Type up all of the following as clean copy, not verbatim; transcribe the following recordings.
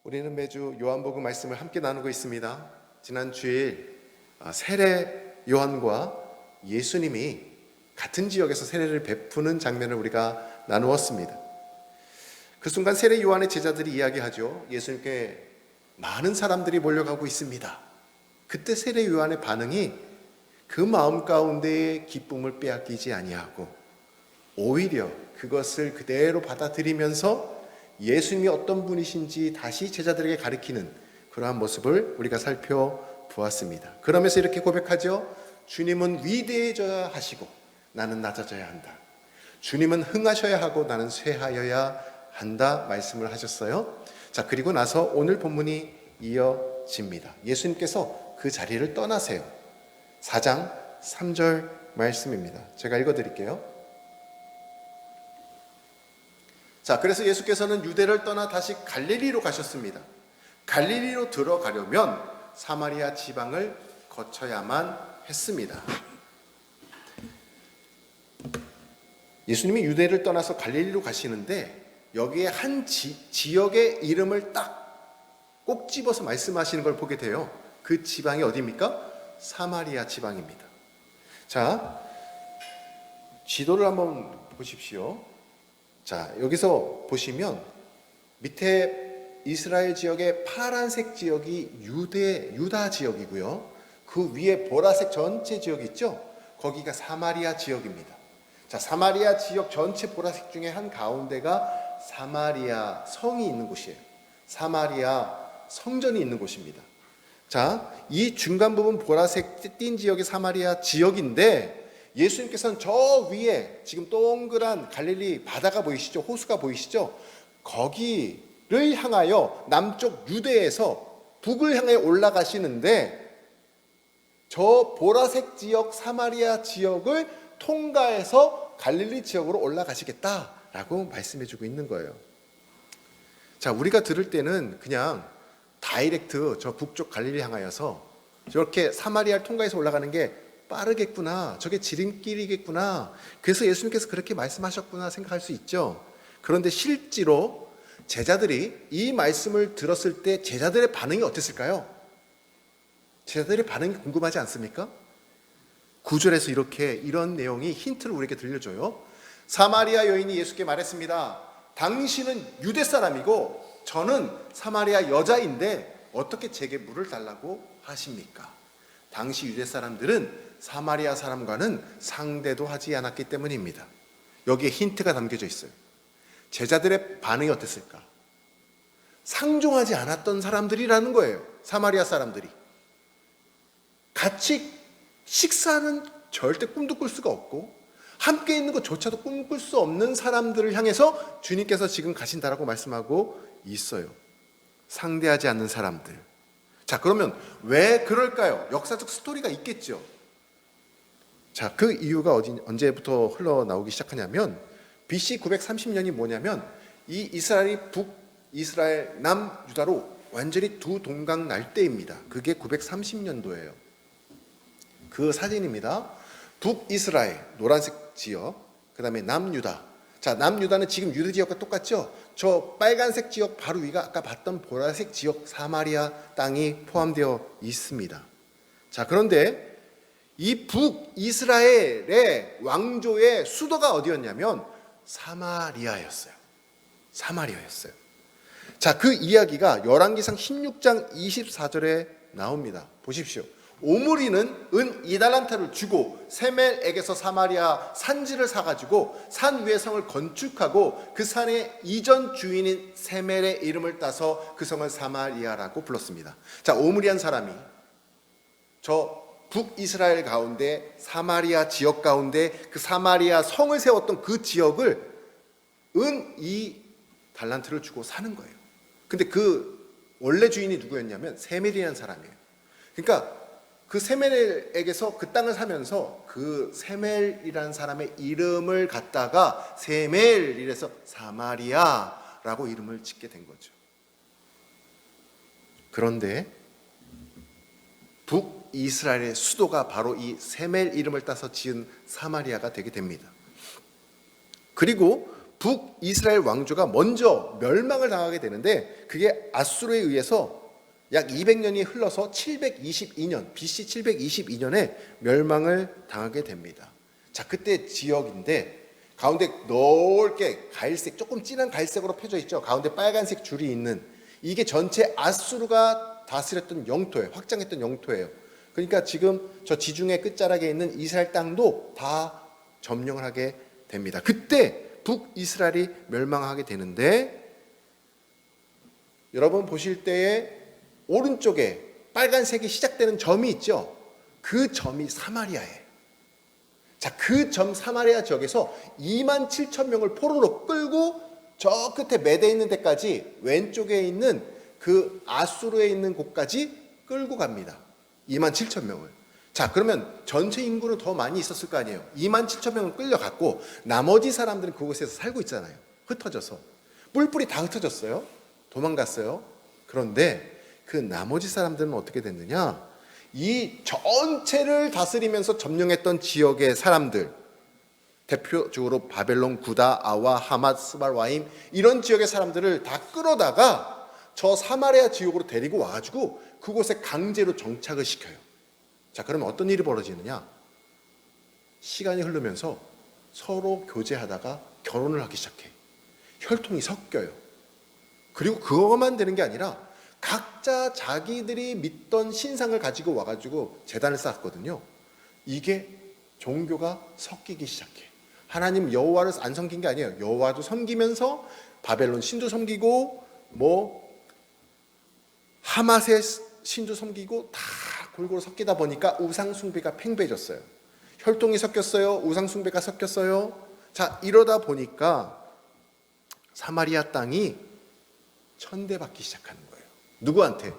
우리는 매주 요한복음 말씀을 함께 나누고 있습니다. 지난 주일 세례 요한과 예수님이 같은 지역에서 세례를 베푸는 장면을 우리가 나누었습니다. 그 순간 세례 요한의 제자들이 이야기하죠. 예수님께 많은 사람들이 몰려가고 있습니다. 그때 세례 요한의 반응이 그 마음 가운데의 기쁨을 빼앗기지 아니하고 오히려 그것을 그대로 받아들이면서 예수님이 어떤 분이신지 다시 제자들에게 가르치는 그러한 모습을 우리가 살펴보았습니다. 그러면서 이렇게 고백하죠. 주님은 위대해져야 하시고 나는 낮아져야 한다. 주님은 흥하셔야 하고 나는 쇠하여야 한다 말씀을 하셨어요. 자, 그리고 나서 오늘 본문이 이어집니다. 예수님께서 그 자리를 떠나세요. 4장 3절 말씀입니다. 제가 읽어드릴게요. 자, 그래서 예수께서는 유대를 떠나 다시 갈릴리로 가셨습니다. 갈릴리로 들어가려면 사마리아 지방을 거쳐야만 했습니다. 예수님이 유대를 떠나서 갈릴리로 가시는데 여기에 한 지역의 이름을 딱 꼭 집어서 말씀하시는 걸 보게 돼요. 그 지방이 어디입니까? 사마리아 지방입니다. 자, 지도를 한번 보십시오. 자, 여기서 보시면 밑에 이스라엘 지역의 파란색 지역이 유다 지역이고요. 그 위에 보라색 전체 지역 있죠? 거기가 사마리아 지역입니다. 자, 사마리아 지역 전체 보라색 중에 한 가운데가 사마리아 성이 있는 곳이에요. 사마리아 성전이 있는 곳입니다. 자, 이 중간 부분 보라색 띤 지역이 사마리아 지역인데 예수님께서는 저 위에 지금 동그란 갈릴리 바다가 보이시죠? 호수가 보이시죠? 거기를 향하여 남쪽 유대에서 북을 향해 올라가시는데 저 보라색 지역 사마리아 지역을 통과해서 갈릴리 지역으로 올라가시겠다라고 말씀해주고 있는 거예요. 자, 우리가 들을 때는 그냥 다이렉트 저 북쪽 갈릴리 향하여서 저렇게 사마리아를 통과해서 올라가는 게 빠르겠구나, 저게 지름길이겠구나, 그래서 예수님께서 그렇게 말씀하셨구나 생각할 수 있죠. 그런데 실제로 제자들이 이 말씀을 들었을 때 제자들의 반응이 어땠을까요? 제자들의 반응이 궁금하지 않습니까? 9절에서 이런 내용이 힌트를 우리에게 들려줘요. 사마리아 여인이 예수께 말했습니다. 당신은 유대 사람이고 저는 사마리아 여자인데 어떻게 제게 물을 달라고 하십니까? 당시 유대 사람들은 사마리아 사람과는 상대도 하지 않았기 때문입니다. 여기에 힌트가 담겨져 있어요. 제자들의 반응이 어땠을까? 상종하지 않았던 사람들이라는 거예요. 사마리아 사람들이. 같이 식사는 절대 꿈도 꿀 수가 없고 함께 있는 것조차도 꿈꿀 수 없는 사람들을 향해서 주님께서 지금 가신다라고 말씀하고 있어요. 상대하지 않는 사람들. 자, 그러면 왜 그럴까요? 역사적 스토리가 있겠죠. 자, 그 이유가 언제부터 흘러나오기 시작하냐면 BC 930년이 뭐냐면 이 이스라엘이 북이스라엘 남유다로 완전히 두 동강 날 때입니다. 그게 930년도예요. 그 사진입니다. 북이스라엘 노란색 지역, 그 다음에 남유다. 자, 남유다는 지금 유대 지역과 똑같죠? 저 빨간색 지역 바로 위가 아까 봤던 보라색 지역 사마리아 땅이 포함되어 있습니다. 자, 그런데 이 북이스라엘의 왕조의 수도가 어디였냐면 사마리아였어요. 사마리아였어요. 자, 그 이야기가 열왕기상 16장 24절에 나옵니다. 보십시오. 오므리는 은 2달란트를 주고 세멜에게서 사마리아 산지를 사가지고 산 위에 성을 건축하고 그 산의 이전 주인인 세멜의 이름을 따서 그 성을 사마리아라고 불렀습니다. 자, 오므리한 사람이 저 북이스라엘 가운데 사마리아 지역 가운데 그 사마리아 성을 세웠던 그 지역을 은 2달란트를 주고 사는 거예요. 근데 그 원래 주인이 누구였냐면 세멜이라는 사람이에요. 그러니까 그 세멜에게서 그 땅을 사면서 그 세멜이라는 사람의 이름을 갖다가 세멜이라서 사마리아라고 이름을 짓게 된 거죠. 그런데 북이스라엘의 수도가 바로 이 세멜 이름을 따서 지은 사마리아가 되게 됩니다. 그리고 북이스라엘 왕조가 먼저 멸망을 당하게 되는데 그게 아수르에 의해서 약 200년이 흘러서 722년 BC 722년에 멸망을 당하게 됩니다. 자, 그때 지역인데 가운데 넓게 갈색, 조금 진한 갈색으로 펴져 있죠. 가운데 빨간색 줄이 있는 이게 전체 아수르가 다스렸던 영토예요. 확장했던 영토예요. 그러니까 지금 저 지중해 끝자락에 있는 이스라엘 땅도 다 점령을 하게 됩니다. 그때 북이스라엘이 멸망하게 되는데 여러분 보실 때에 오른쪽에 빨간색이 시작되는 점이 있죠. 그 점이 사마리아예요. 자, 그 점 사마리아 지역에서 2만 7천 명을 포로로 끌고 저 끝에 매대 있는 데까지 왼쪽에 있는 그 아수르에 있는 곳까지 끌고 갑니다. 2만 7천 명을. 자, 그러면 전체 인구는 더 많이 있었을 거 아니에요. 2만 7천 명을 끌려갔고 나머지 사람들은 그곳에서 살고 있잖아요. 흩어져서. 뿔뿔이 다 흩어졌어요. 도망갔어요. 그런데 그 나머지 사람들은 어떻게 됐느냐? 이 전체를 다스리면서 점령했던 지역의 사람들, 대표적으로 바벨론, 구다, 아와, 하맛, 스발와임 이런 지역의 사람들을 다 끌어다가 저 사마리아 지역으로 데리고 와가지고 그곳에 강제로 정착을 시켜요. 자, 그러면 어떤 일이 벌어지느냐? 시간이 흐르면서 서로 교제하다가 결혼을 하기 시작해. 혈통이 섞여요. 그리고 그것만 되는 게 아니라 각자 자기들이 믿던 신상을 가지고 와가지고 제단을 쌓았거든요. 이게 종교가 섞이기 시작해. 하나님 여호와를 안 섬긴 게 아니에요. 여호와도 섬기면서 바벨론 신도 섬기고 하맛의 신도 섬기고 다 골고루 섞이다 보니까 우상 숭배가 팽배해졌어요. 혈통이 섞였어요. 우상 숭배가 섞였어요. 자, 이러다 보니까 사마리아 땅이 천대받기 시작하는 거예요. 누구한테?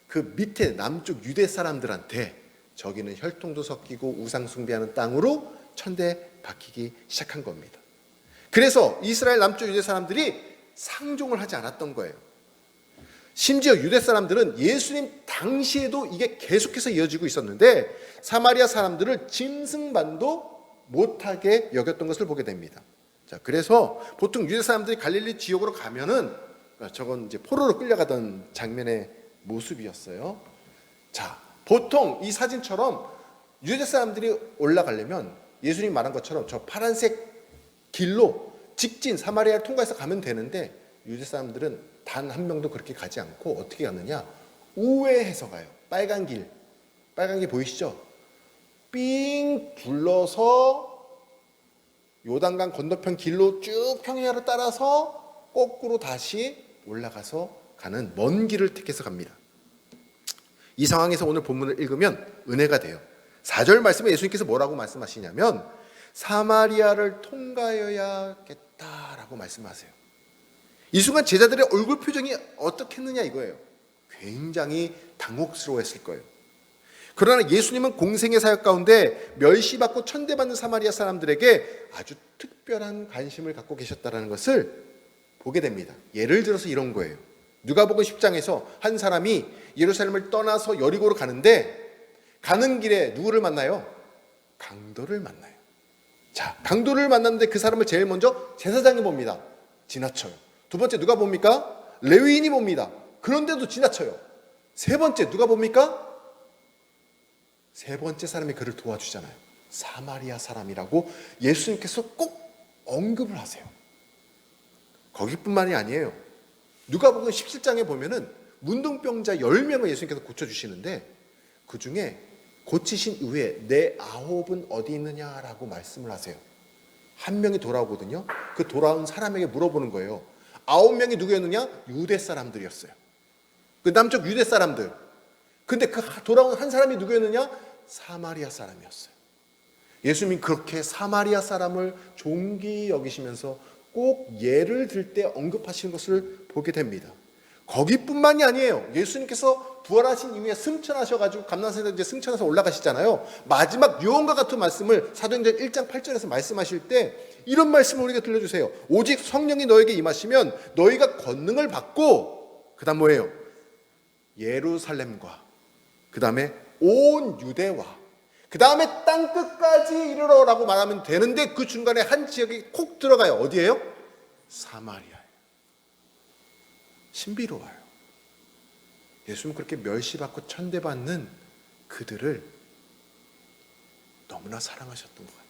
그 밑에 남쪽 유대 사람들한테 저기는 혈통도 섞이고 우상 숭배하는 땅으로 천대받히기 시작한 겁니다. 그래서 이스라엘 남쪽 유대 사람들이 상종을 하지 않았던 거예요. 심지어 유대 사람들은 예수님 당시에도 이게 계속해서 이어지고 있었는데 사마리아 사람들을 짐승반도 못하게 여겼던 것을 보게 됩니다. 자, 그래서 보통 유대 사람들이 갈릴리 지역으로 가면은 저건 이제 포로로 끌려가던 장면의 모습이었어요. 자, 보통 이 사진처럼 유대 사람들이 올라가려면 예수님 말한 것처럼 저 파란색 길로 직진 사마리아를 통과해서 가면 되는데 유대 사람들은 단 한 명도 그렇게 가지 않고 어떻게 갔느냐? 우회해서 가요. 빨간 길 보이시죠? 삥 둘러서 요단강 건너편 길로 쭉 평야를 따라서 거꾸로 다시 올라가서 가는 먼 길을 택해서 갑니다. 이 상황에서 오늘 본문을 읽으면 은혜가 돼요. 4절 말씀에 예수님께서 뭐라고 말씀하시냐면 사마리아를 통과해야겠다라고 말씀하세요. 이 순간 제자들의 얼굴 표정이 어떻겠느냐 이거예요. 굉장히 당혹스러워했을 거예요. 그러나 예수님은 공생의 사역 가운데 멸시받고 천대받는 사마리아 사람들에게 아주 특별한 관심을 갖고 계셨다는 것을 보게 됩니다. 예를 들어서 이런 거예요. 누가복음 10장에서 한 사람이 예루살렘을 떠나서 여리고로 가는데 가는 길에 누구를 만나요? 강도를 만나요. 자, 강도를 만났는데 그 사람을 제일 먼저 제사장이 봅니다. 지나쳐요. 두 번째 누가 봅니까? 레위인이 봅니다. 그런데도 지나쳐요. 세 번째 누가 봅니까? 세 번째 사람이 그를 도와주잖아요. 사마리아 사람이라고 예수님께서 꼭 언급을 하세요. 거기뿐만이 아니에요. 누가복음 17장에 보면은 문둥병자 10명을 예수님께서 고쳐주시는데 그 중에 고치신 이후에 내 9은 어디 있느냐라고 말씀을 하세요. 한 명이 돌아오거든요. 그 돌아온 사람에게 물어보는 거예요. 9명이 누구였느냐? 유대 사람들이었어요. 그 남쪽 유대 사람들. 근데 그 돌아온 한 사람이 누구였느냐? 사마리아 사람이었어요. 예수님이 그렇게 사마리아 사람을 존귀 여기시면서 꼭 예를 들 때 언급하시는 것을 보게 됩니다. 거기뿐만이 아니에요. 예수님께서 부활하신 이후에 승천하셔가지고 감람산에 이제 승천해서 올라가시잖아요. 마지막 유언과 같은 말씀을 사도행전 1장 8절에서 말씀하실 때 이런 말씀을 우리가 들려주세요. 오직 성령이 너에게 임하시면 너희가 권능을 받고 그 다음 뭐예요? 예루살렘과 그 다음에 온 유대와 그 다음에 땅끝까지 이르러라고 말하면 되는데 그 중간에 한 지역이 콕 들어가요. 어디예요? 사마리아예요. 신비로워요. 예수님은 그렇게 멸시받고 천대받는 그들을 너무나 사랑하셨던 것 같아요.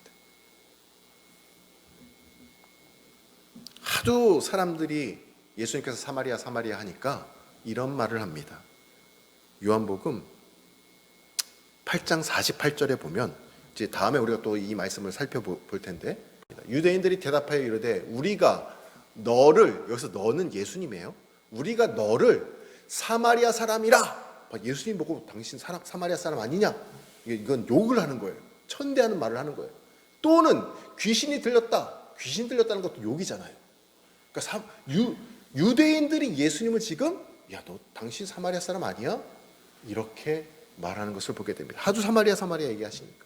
하도 사람들이 예수님께서 사마리아 사마리아 하니까 이런 말을 합니다. 요한복음 8장 48절에 보면, 이제 다음에 우리가 또 이 말씀을 살펴볼 텐데, 유대인들이 대답하여 이르되 우리가 너를, 여기서 너는 예수님이에요. 우리가 너를 사마리아 사람이라. 예수님 보고 당신 사마리아 사람 아니냐? 이건 욕을 하는 거예요. 천대하는 말을 하는 거예요. 또는 귀신이 들렸다. 귀신 들렸다는 것도 욕이잖아요. 그러니까 유대인들이 예수님을 지금 야, 너 당신 사마리아 사람 아니야? 이렇게 말하는 것을 보게 됩니다. 하도 사마리아 사마리아 얘기하시니까.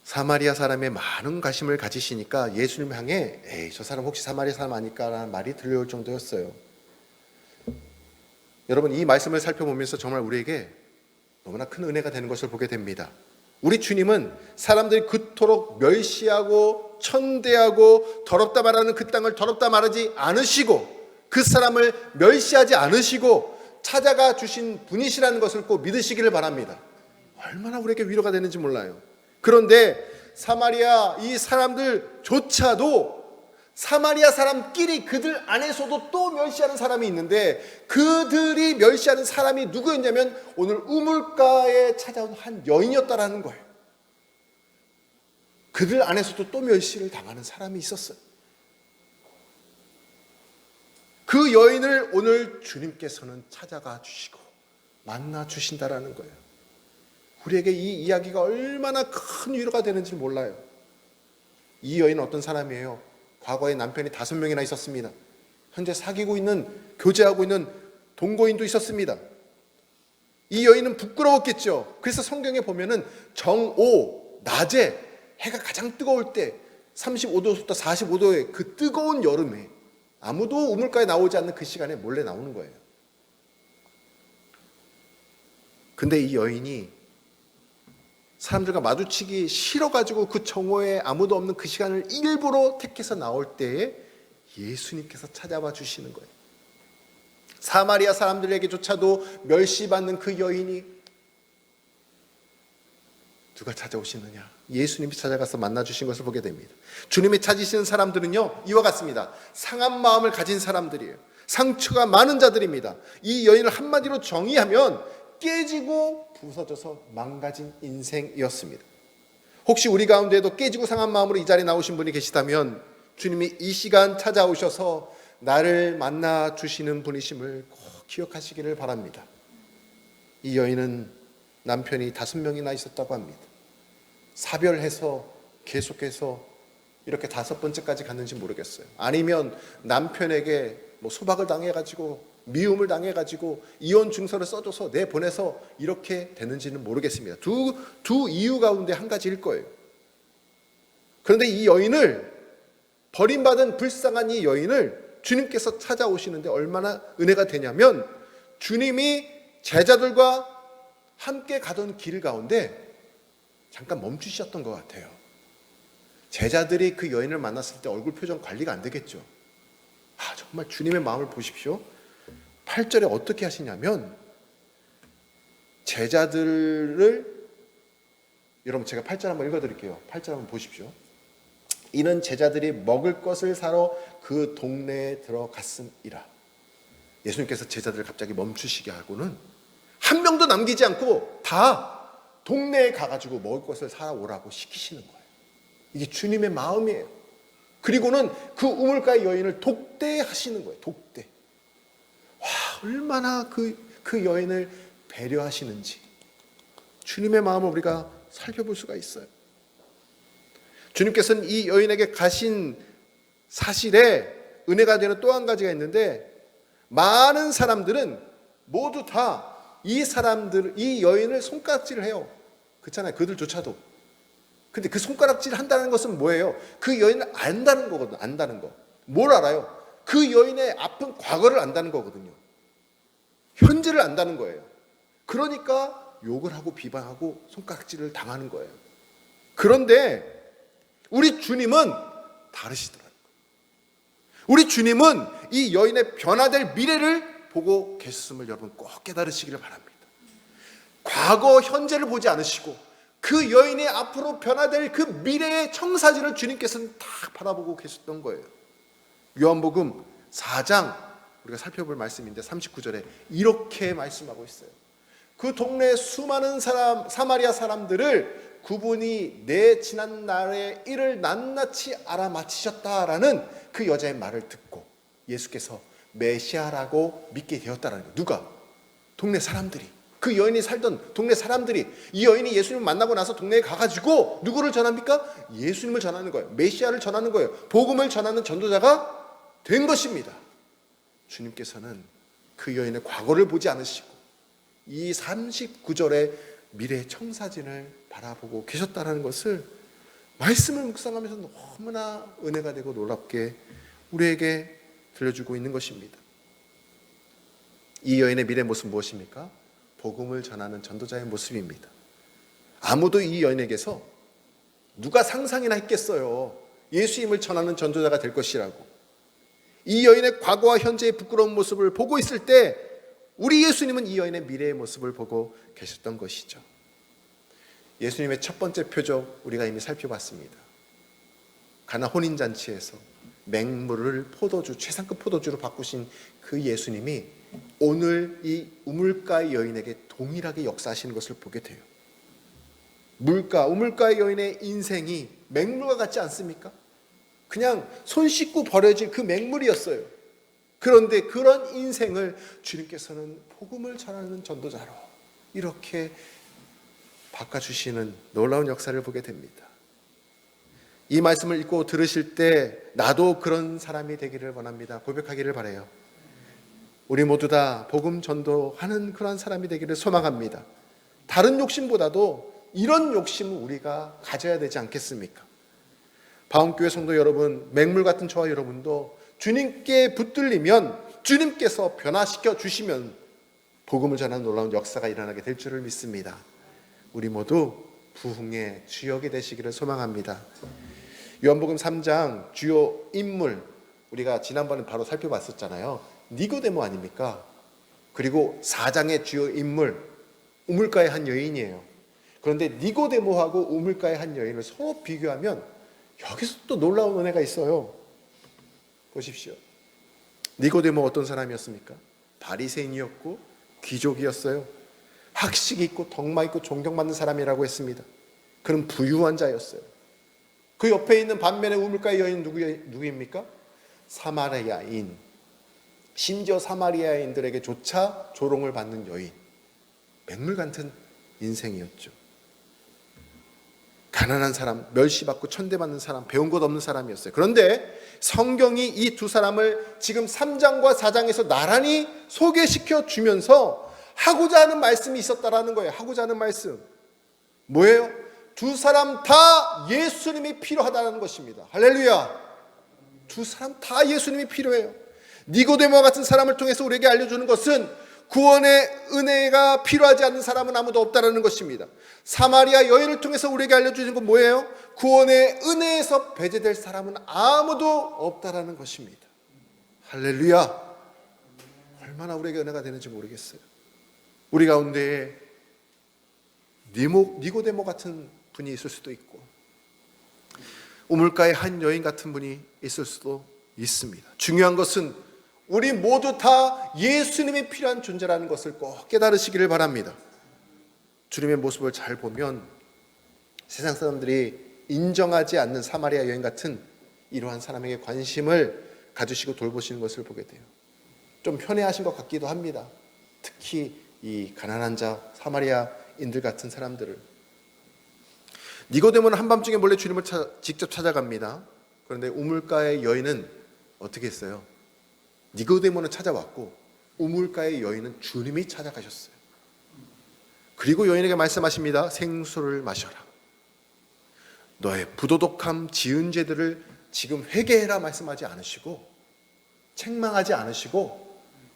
사마리아 사람의 많은 관심을 가지시니까 예수님 향해 에이, 저 사람 혹시 사마리아 사람 아닐까라는 말이 들려올 정도였어요. 여러분, 이 말씀을 살펴보면서 정말 우리에게 너무나 큰 은혜가 되는 것을 보게 됩니다. 우리 주님은 사람들이 그토록 멸시하고 천대하고 더럽다 말하는 그 땅을 더럽다 말하지 않으시고, 그 사람을 멸시하지 않으시고 찾아가 주신 분이시라는 것을 꼭 믿으시기를 바랍니다. 얼마나 우리에게 위로가 되는지 몰라요. 그런데 사마리아 이 사람들조차도 사마리아 사람끼리 그들 안에서도 또 멸시하는 사람이 있는데, 그들이 멸시하는 사람이 누구였냐면 오늘 우물가에 찾아온 한 여인이었다라는 거예요. 그들 안에서도 또 멸시를 당하는 사람이 있었어요. 그 여인을 오늘 주님께서는 찾아가 주시고 만나 주신다라는 거예요. 우리에게 이 이야기가 얼마나 큰 위로가 되는지 몰라요. 이 여인은 어떤 사람이에요? 과거에 남편이 5명이나 있었습니다. 현재 사귀고 있는, 교제하고 있는 동거인도 있었습니다. 이 여인은 부끄러웠겠죠. 그래서 성경에 보면은 정오, 낮에 해가 가장 뜨거울 때 35도부터 45도의 그 뜨거운 여름에 아무도 우물가에 나오지 않는 그 시간에 몰래 나오는 거예요. 근데 이 여인이 사람들과 마주치기 싫어가지고 그 정오에 아무도 없는 그 시간을 일부러 택해서 나올 때에 예수님께서 찾아와 주시는 거예요. 사마리아 사람들에게조차도 멸시받는 그 여인이 누가 찾아오시느냐? 예수님이 찾아가서 만나주신 것을 보게 됩니다. 주님이 찾으시는 사람들은요, 이와 같습니다. 상한 마음을 가진 사람들이에요. 상처가 많은 자들입니다. 이 여인을 한마디로 정의하면 깨지고 부서져서 망가진 인생이었습니다. 혹시 우리 가운데에도 깨지고 상한 마음으로 이 자리에 나오신 분이 계시다면 주님이 이 시간 찾아오셔서 나를 만나 주시는 분이심을 꼭 기억하시기를 바랍니다. 이 여인은 남편이 5명이나 있었다고 합니다. 사별해서 계속해서 이렇게 5번째까지 갔는지 모르겠어요. 아니면 남편에게 소박을 당해가지고 미움을 당해가지고 이혼 증서를 써줘서 내보내서 이렇게 되는지는 모르겠습니다. 두 이유 가운데 한 가지일 거예요. 그런데 이 여인을, 버림받은 불쌍한 이 여인을 주님께서 찾아오시는데 얼마나 은혜가 되냐면, 주님이 제자들과 함께 가던 길 가운데 잠깐 멈추셨던 것 같아요. 제자들이 그 여인을 만났을 때 얼굴 표정 관리가 안 되겠죠. 정말 주님의 마음을 보십시오. 8절에 어떻게 하시냐면, 제자들을, 여러분 제가 8절 한번 읽어드릴게요. 8절 한번 보십시오. 이는 제자들이 먹을 것을 사러 그 동네에 들어갔음이라. 예수님께서 제자들을 갑자기 멈추시게 하고는 한 명도 남기지 않고 다 동네에 가가지고 먹을 것을 사러 오라고 시키시는 거예요. 이게 주님의 마음이에요. 그리고는 그 우물가의 여인을 독대하시는 거예요. 독대. 얼마나 그 여인을 배려하시는지 주님의 마음을 우리가 살펴볼 수가 있어요. 주님께서는 이 여인에게 가신 사실에 은혜가 되는 또 한 가지가 있는데, 많은 사람들은 모두 다 이 여인을 손가락질을 해요. 그렇잖아요. 그들조차도. 근데 그 손가락질 한다는 것은 뭐예요? 그 여인을 안다는 거거든요. 안다는 거. 뭘 알아요? 그 여인의 아픈 과거를 안다는 거거든요. 현재를 안다는 거예요. 그러니까 욕을 하고 비방하고 손가락질을 당하는 거예요. 그런데 우리 주님은 다르시더라고요. 우리 주님은 이 여인의 변화될 미래를 보고 계셨음을 여러분 꼭 깨달으시기를 바랍니다. 과거, 현재를 보지 않으시고 그 여인의 앞으로 변화될 그 미래의 청사진을 주님께서는 다 바라보고 계셨던 거예요. 요한복음 4장 우리가 살펴볼 말씀인데 39절에 이렇게 말씀하고 있어요. 그 동네에 수많은 사마리아 사람들을 그분이 내 지난 날의 일을 낱낱이 알아맞히셨다라는 그 여자의 말을 듣고 예수께서 메시아라고 믿게 되었다라는 거예요. 누가? 동네 사람들이. 그 여인이 살던 동네 사람들이. 이 여인이 예수님을 만나고 나서 동네에 가가지고 누구를 전합니까? 예수님을 전하는 거예요. 메시아를 전하는 거예요. 복음을 전하는 전도자가 된 것입니다. 주님께서는 그 여인의 과거를 보지 않으시고 이 39절의 미래의 청사진을 바라보고 계셨다는 것을 말씀을 묵상하면서 너무나 은혜가 되고 놀랍게 우리에게 들려주고 있는 것입니다. 이 여인의 미래 모습 무엇입니까? 복음을 전하는 전도자의 모습입니다. 아무도 이 여인에게서 누가 상상이나 했겠어요. 예수님을 전하는 전도자가 될 것이라고. 이 여인의 과거와 현재의 부끄러운 모습을 보고 있을 때 우리 예수님은 이 여인의 미래의 모습을 보고 계셨던 것이죠. 예수님의 첫 번째 표적 우리가 이미 살펴봤습니다. 가나 혼인잔치에서 맹물을 포도주, 최상급 포도주로 바꾸신 그 예수님이 오늘 이 우물가의 여인에게 동일하게 역사하시는 것을 보게 돼요. 우물가의 여인의 인생이 맹물과 같지 않습니까? 그냥 손 씻고 버려질 그 맹물이었어요. 그런데 그런 인생을 주님께서는 복음을 전하는 전도자로 이렇게 바꿔주시는 놀라운 역사를 보게 됩니다. 이 말씀을 읽고 들으실 때 나도 그런 사람이 되기를 원합니다. 고백하기를 바라요. 우리 모두 다 복음 전도하는 그런 사람이 되기를 소망합니다. 다른 욕심보다도 이런 욕심을 우리가 가져야 되지 않겠습니까? 바움교회 성도 여러분, 맹물 같은 저와 여러분도 주님께 붙들리면 주님께서 변화시켜 주시면 복음을 전하는 놀라운 역사가 일어나게 될 줄을 믿습니다. 우리 모두 부흥의 주역이 되시기를 소망합니다. 요한복음 3장 주요 인물 우리가 지난번에 바로 살펴봤었잖아요. 니고데모 아닙니까? 그리고 4장의 주요 인물 우물가의 한 여인이에요. 그런데 니고데모하고 우물가의 한 여인을 서로 비교하면 여기서 또 놀라운 은혜가 있어요. 보십시오. 니고데모 어떤 사람이었습니까? 바리새인이었고 귀족이었어요. 학식이 있고 덕망 있고 존경받는 사람이라고 했습니다. 그런 부유한 자였어요. 그 옆에 있는 반면에 우물가의 여인 누구입니까? 사마리아인. 심지어 사마리아인들에게조차 조롱을 받는 여인. 맹물 같은 인생이었죠. 가난한 사람, 멸시받고 천대받는 사람, 배운 것 없는 사람이었어요. 그런데 성경이 이 두 사람을 지금 3장과 4장에서 나란히 소개시켜 주면서 하고자 하는 말씀이 있었다라는 거예요. 하고자 하는 말씀. 뭐예요? 두 사람 다 예수님이 필요하다는 것입니다. 할렐루야. 두 사람 다 예수님이 필요해요. 니고데모와 같은 사람을 통해서 우리에게 알려주는 것은 구원의 은혜가 필요하지 않는 사람은 아무도 없다는 것입니다. 사마리아 여인을 통해서 우리에게 알려주는 건 뭐예요? 구원의 은혜에서 배제될 사람은 아무도 없다는 것입니다. 할렐루야. 얼마나 우리에게 은혜가 되는지 모르겠어요. 우리 가운데에 니고데모 같은 분이 있을 수도 있고 우물가의 한 여인 같은 분이 있을 수도 있습니다. 중요한 것은 우리 모두 다 예수님이 필요한 존재라는 것을 꼭 깨달으시기를 바랍니다. 주님의 모습을 잘 보면 세상 사람들이 인정하지 않는 사마리아 여인 같은 이러한 사람에게 관심을 가지시고 돌보시는 것을 보게 돼요. 좀 편애하신 것 같기도 합니다. 특히 이 가난한 자 사마리아인들 같은 사람들을. 니고데모는 한밤중에 몰래 주님을 직접 찾아갑니다. 그런데 우물가의 여인은 어떻게 했어요? 니고데모는 찾아왔고 우물가의 여인은 주님이 찾아가셨어요. 그리고 여인에게 말씀하십니다. 생수를 마셔라. 너의 부도덕함 지은 죄들을 지금 회개해라 말씀하지 않으시고 책망하지 않으시고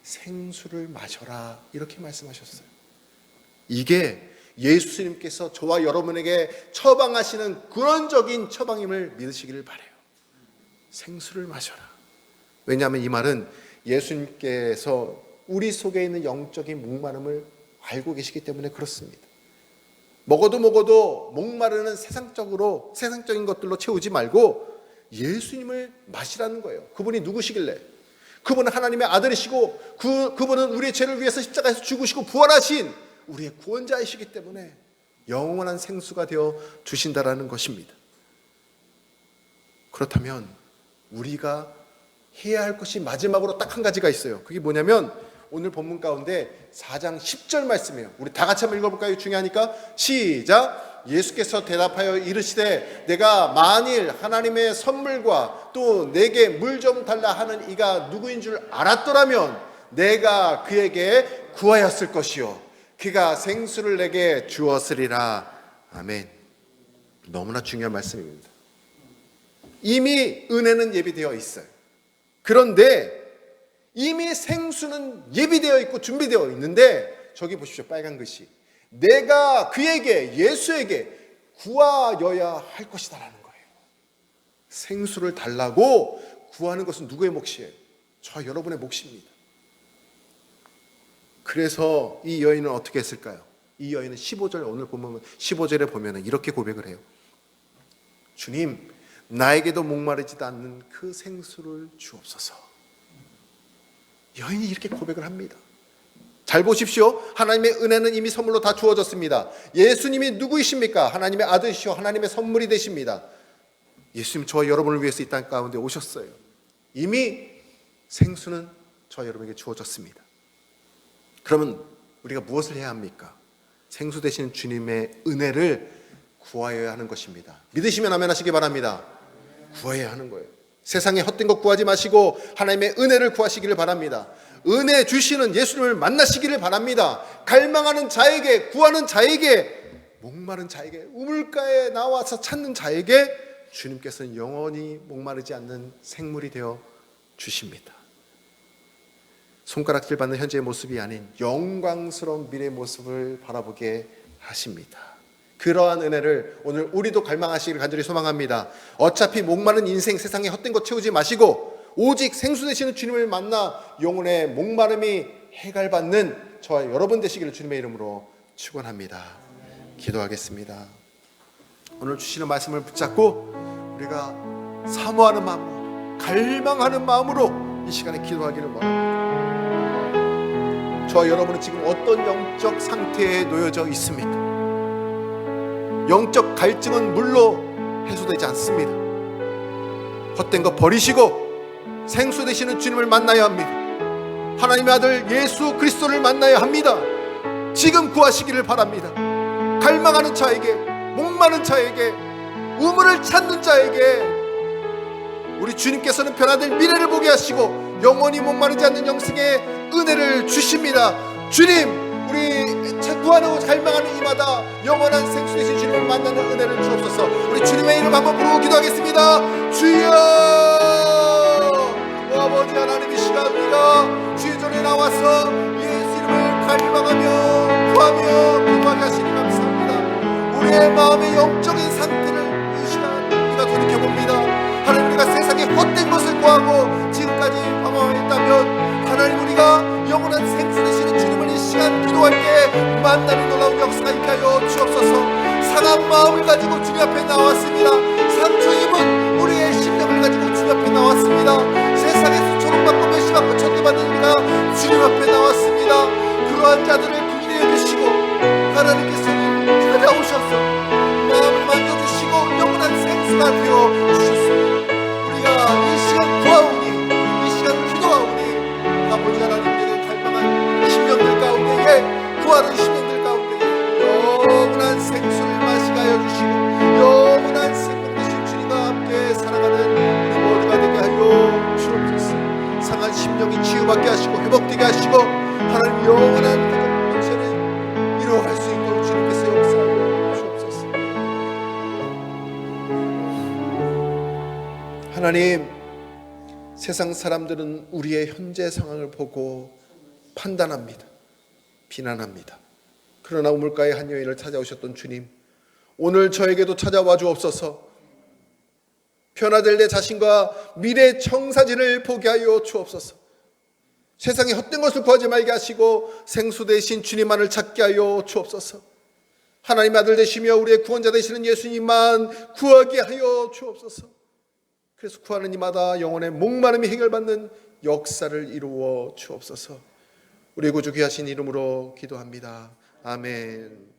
생수를 마셔라 이렇게 말씀하셨어요. 이게 예수님께서 저와 여러분에게 처방하시는 근원적인 처방임을 믿으시기를 바라요. 생수를 마셔라. 왜냐하면 이 말은 예수님께서 우리 속에 있는 영적인 목마름을 알고 계시기 때문에 그렇습니다. 먹어도 목마르는 세상적인 것들로 채우지 말고 예수님을 마시라는 거예요. 그분이 누구시길래? 그분은 하나님의 아들이시고 그분은 우리의 죄를 위해서 십자가에서 죽으시고 부활하신 우리의 구원자이시기 때문에 영원한 생수가 되어 주신다라는 것입니다. 그렇다면 우리가 해야 할 것이 마지막으로 딱 한 가지가 있어요. 그게 뭐냐면 오늘 본문 가운데 4장 10절 말씀이에요. 우리 다 같이 한번 읽어볼까요? 중요하니까. 시작. 예수께서 대답하여 이르시되 내가 만일 하나님의 선물과 또 내게 물 좀 달라 하는 이가 누구인 줄 알았더라면 내가 그에게 구하였을 것이요 그가 생수를 내게 주었으리라. 아멘. 너무나 중요한 말씀입니다. 이미 은혜는 예비되어 있어요. 그런데 이미 생수는 예비되어 있고 준비되어 있는데 저기 보십시오. 빨간 글씨. 내가 그에게 예수에게 구하여야 할 것이다라는 거예요. 생수를 달라고 구하는 것은 누구의 몫이에요? 저 여러분의 몫입니다. 그래서 이 여인은 어떻게 했을까요? 이 여인은 15절 오늘 보면 15절에 보면 이렇게 고백을 해요. 주님, 나에게도 목마르지도 않는 그 생수를 주옵소서. 여인이 이렇게 고백을 합니다. 잘 보십시오. 하나님의 은혜는 이미 선물로 다 주어졌습니다. 예수님이 누구이십니까? 하나님의 아들이시오 하나님의 선물이 되십니다. 예수님 저와 여러분을 위해서 이 땅 가운데 오셨어요. 이미 생수는 저와 여러분에게 주어졌습니다. 그러면 우리가 무엇을 해야 합니까? 생수 되시는 주님의 은혜를 구하여야 하는 것입니다. 믿으시면 아멘 하시기 바랍니다. 구해야 하는 거예요. 세상에 헛된 것 구하지 마시고 하나님의 은혜를 구하시기를 바랍니다. 은혜 주시는 예수님을 만나시기를 바랍니다. 갈망하는 자에게, 구하는 자에게, 목마른 자에게, 우물가에 나와서 찾는 자에게 주님께서는 영원히 목마르지 않는 생물이 되어 주십니다. 손가락질 받는 현재의 모습이 아닌 영광스러운 미래의 모습을 바라보게 하십니다. 그러한 은혜를 오늘 우리도 갈망하시기를 간절히 소망합니다. 어차피 목마른 인생 세상에 헛된 것 채우지 마시고 오직 생수 되시는 주님을 만나 영혼의 목마름이 해갈받는 저와 여러분 되시기를 주님의 이름으로 축원합니다. 기도하겠습니다. 오늘 주시는 말씀을 붙잡고 우리가 사모하는 마음으로, 갈망하는 마음으로 이 시간에 기도하기를 원합니다. 저와 여러분은 지금 어떤 영적 상태에 놓여져 있습니까? 영적 갈증은 물로 해소되지 않습니다. 헛된 거 버리시고 생수 되시는 주님을 만나야 합니다. 하나님의 아들 예수 그리스도를 만나야 합니다. 지금 구하시기를 바랍니다. 갈망하는 자에게, 목마른 자에게, 우물을 찾는 자에게 우리 주님께서는 변화될 미래를 보게 하시고 영원히 목마르지 않는 영생의 은혜를 주십니다. 주님, 우리 구하는 갈망하는 이마다 영원한 생수 되신 주님을 만나는 은혜를 주옵소서. 우리 주님의 이름 한번 부르고 기도하겠습니다. 주여, 아버지 하나님, 이 시간 우리가 주의 전에 나와서 예수 이름을 갈망하며 구하며 기도하게 하시니 감사합니다. 우리의 마음의 영적인 상태를 이 시간 우리가 돌이켜봅니다. 하나님, 우리가 세상에 헛된 것을 구하고 지금까지 방황했다면 하나님, 우리가 영원한 생수 되시는 주님을 이 시간 기도할 때 만나는 놀라운 역사가 있게 하여 주옵소서. 상한 마음을 가지고 주님 앞에 나왔습니다. 상처 입은 우리의 심령을 가지고 주님 앞에 나왔습니다. 세상에서 조롱받고 멸시받고 천대받는 우리가 주님 앞에 나왔습니다. 그러한 자들을 긍휼히 여기시고 하나님께서 찾아오셔서 마음을 만져주시고 영원한 생수가 되어 주셨습니다. 우리가 이 시간 구하오니, 이 시간 기도하오니 아버지 하나님께서 갈망한 심령들 가운데에, 구하는 심령들 가운데에 영원한 생수를 마시게 하여 주시고 영원한 생명 되신 주님과 함께 살아가는 우리 모두가 되게 하여 주옵소서. 상한 심령이 치유받게 하시고 회복되게 하시고 하나님 영원한 가족 공동체를 이루어갈 수 있도록 주님께서 역사하여 주옵소서. 하나님, 세상 사람들은 우리의 현재 상황을 보고 판단합니다. 비난합니다. 그러나 우물가의 한 여인을 찾아오셨던 주님, 오늘 저에게도 찾아와 주옵소서. 변화될 내 자신과 미래의 청사진을 보게 하여 주옵소서. 세상에 헛된 것을 구하지 말게 하시고 생수 대신 주님만을 찾게 하여 주옵소서. 하나님의 아들 되시며 우리의 구원자 되시는 예수님만 구하게 하여 주옵소서. 그래서 구하는 이마다 영혼의 목마름이 해결받는 역사를 이루어 주옵소서. 우리 구주 귀하신 이름으로 기도합니다. 아멘.